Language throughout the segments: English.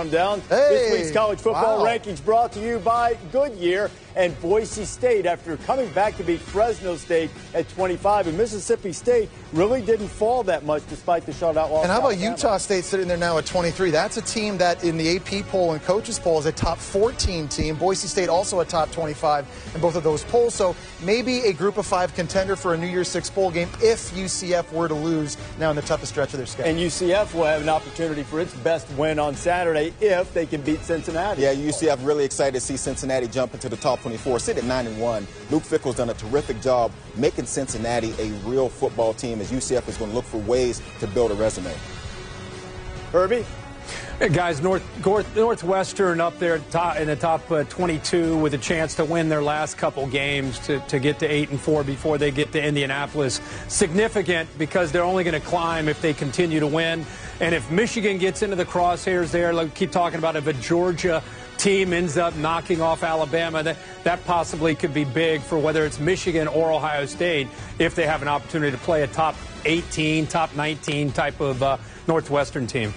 Down. This week's college football rankings brought to you by Goodyear and Boise State after coming back to beat Fresno State at 25. And Mississippi State really didn't fall that much despite the shutout loss. And how about Utah State sitting there now at 23? That's a team that in the AP poll and coaches poll is a top 14 team. Boise State also a top 25 in both of those polls. So maybe a group of 5 contender for a New Year's Six bowl game if UCF were to lose now in the toughest stretch of their schedule. And UCF will have an opportunity for its best win on Saturday if they can beat Cincinnati. Yeah, UCF really excited to see Cincinnati jump into the top 24, sit at 9-1. Luke Fickell's done a terrific job making Cincinnati a real football team as UCF is going to look for ways to build a resume. Herbie? Hey guys, Northwestern up there in the top 22 with a chance to win their last couple games to get to 8-4 before they get to Indianapolis. Significant because they're only going to climb if they continue to win. And if Michigan gets into the crosshairs there, like we keep talking about, if a Georgia team ends up knocking off Alabama, that possibly could be big for whether it's Michigan or Ohio State if they have an opportunity to play a top 18, top 19 type of Northwestern team.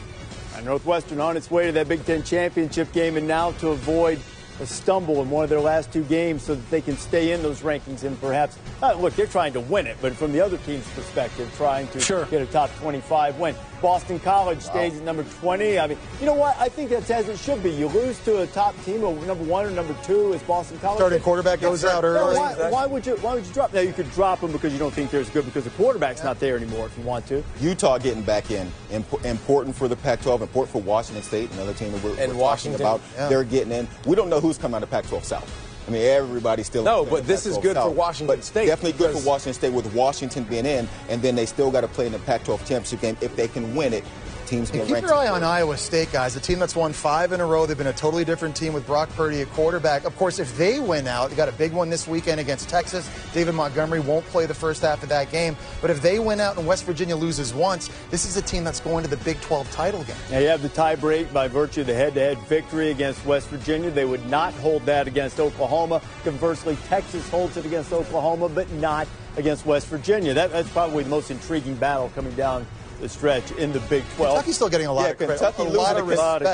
Northwestern on its way to that Big Ten championship game, and now to avoid a stumble in one of their last 2 games so that they can stay in those rankings and perhaps, look, they're trying to win it, but from the other team's perspective, trying to get a top 25 win. Boston College stays at number 20. I mean, you know what? I think that's as it should be. You lose to a top team, or number 1 or number 2 is Boston College. Starting quarterback goes out early. Why would you drop? Now, you could drop them because you don't think they're as good because the quarterback's not there anymore if you want to. Utah getting back in, important for the Pac-12, important for Washington State, another team that we're talking about. Yeah. They're getting in. We don't know who's coming out of Pac-12 South. I mean, everybody's still. No, but this is good for Washington State. Definitely good for Washington State with Washington being in, and then they still got to play in the Pac-12 championship game. If they can win it, teams can keep your eye on Iowa State, guys. A team that's won 5 in a row. They've been a totally different team with Brock Purdy at quarterback. Of course, if they win out, they got a big one this weekend against Texas. David Montgomery won't play the first half of that game. But if they win out and West Virginia loses once, this is a team that's going to the Big 12 title game. Now, you have the tie break by virtue of the head-to-head victory against West Virginia. They would not hold that against Oklahoma. Conversely, Texas holds it against Oklahoma, but not against West Virginia. That's probably the most intriguing battle coming down the stretch in the Big 12. Kentucky's still getting a lot of credit. Kentucky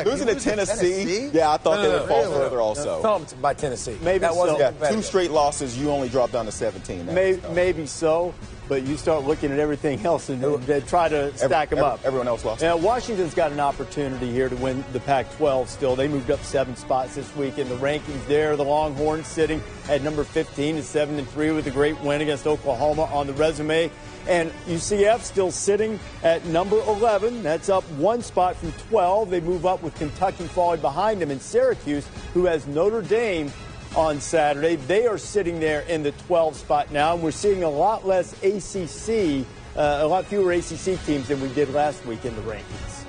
losing to Tennessee. Yeah, I thought they would fall further also. Thumped by Tennessee. Maybe that so. wasn't 2 straight losses, you only dropped down to 17. Maybe so, but you start looking at everything else and try to stack them up. Everyone else lost. Now, Washington's got an opportunity here to win the Pac-12 still. They moved up 7 spots this week in the rankings there. The Longhorns sitting at number 15 at 7-3 with a great win against Oklahoma on the resume. And UCF still sitting at number 11. That's up 1 spot from 12. They move up with Kentucky falling behind them. And Syracuse, who has Notre Dame on Saturday, they are sitting there in the 12 spot now. And we're seeing a lot less ACC, a lot fewer ACC teams than we did last week in the rankings.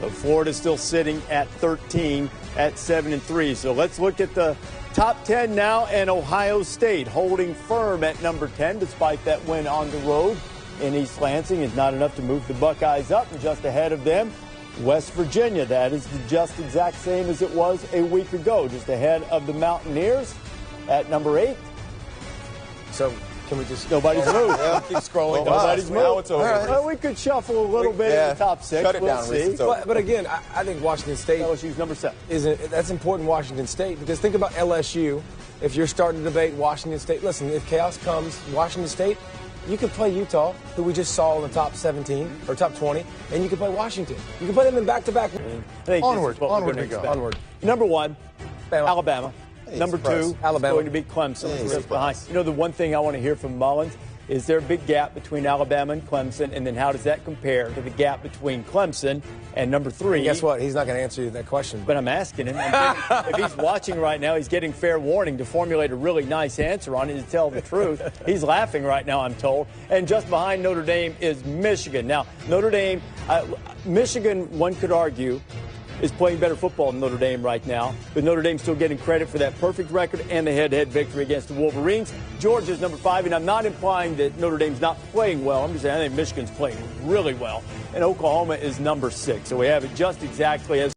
So Florida's still sitting at 13 at 7-3. So let's look at the top 10 now, and Ohio State holding firm at number 10 despite that win on the road in East Lansing. Is not enough to move the Buckeyes up, and just ahead of them, West Virginia. That is just exact same as it was a week ago, just ahead of the Mountaineers at number 8. So can we just... Nobody's moved. Keep scrolling. Nobody's moved. Now it's over. Well, we could shuffle a little bit in the top 6. Shut it down, see. But again, I think Washington State... LSU's number 7. That's important, Washington State, because think about LSU. If you're starting to debate Washington State, listen, if chaos comes, Washington State, you could play Utah, who we just saw in the top 17 or top 20, and you could play Washington. You can play them in back-to-back. Onward we go. Onward. Number 1, Alabama. Number 2, Alabama. Going to beat Clemson. Just behind. You know, the one thing I want to hear from Mullins is there a big gap between Alabama and Clemson, and then how does that compare to the gap between Clemson and number 3? And guess what? He's not going to answer you that question. But I'm asking him. If he's watching right now, he's getting fair warning to formulate a really nice answer on it, to tell the truth. He's laughing right now, I'm told. And just behind Notre Dame is Michigan. Now, Notre Dame, Michigan, one could argue, is playing better football than Notre Dame right now. But Notre Dame's still getting credit for that perfect record and the head-to-head victory against the Wolverines. Georgia's number 5, and I'm not implying that Notre Dame's not playing well. I'm just saying I think Michigan's playing really well. And Oklahoma is number 6. So we have it just exactly as